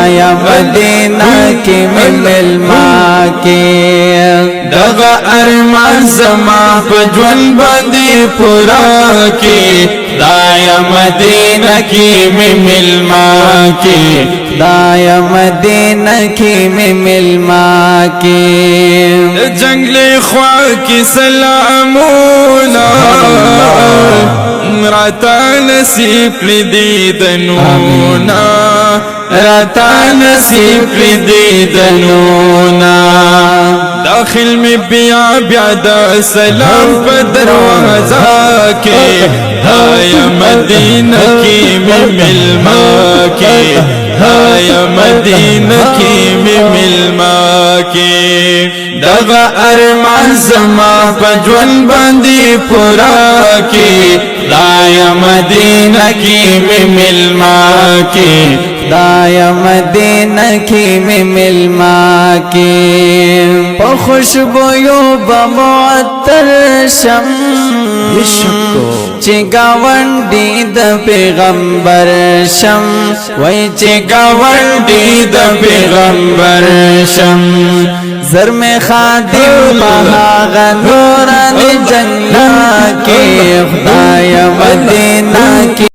دایا مدینہ کی ملما کی دغا ارمان زما پجون باندې پورا کی دایا مدینہ کی ملما کی دایا مدینہ کی ملما کی جنگل خوا کی سلامونا راتا نصیب لیدنونا راتا نصیب لیدنونا داخل میں بیا بیا دا سلام پا دروازہ کے ہایا مدینہ کی ملما کے ہایا مدینہ کی ملما کے دغا ارمان زما پجون باندې پورا کی دایا مدینہ کی ملما کی دایا مدینہ کی ملما کی په خوشبویو بمعطر شم چې گاونډي د پیغمبر شم وای چې گاونډي د پیغمبر شم زر میں خادم بہاغ نوران جنہ کے خدای مدینہ کی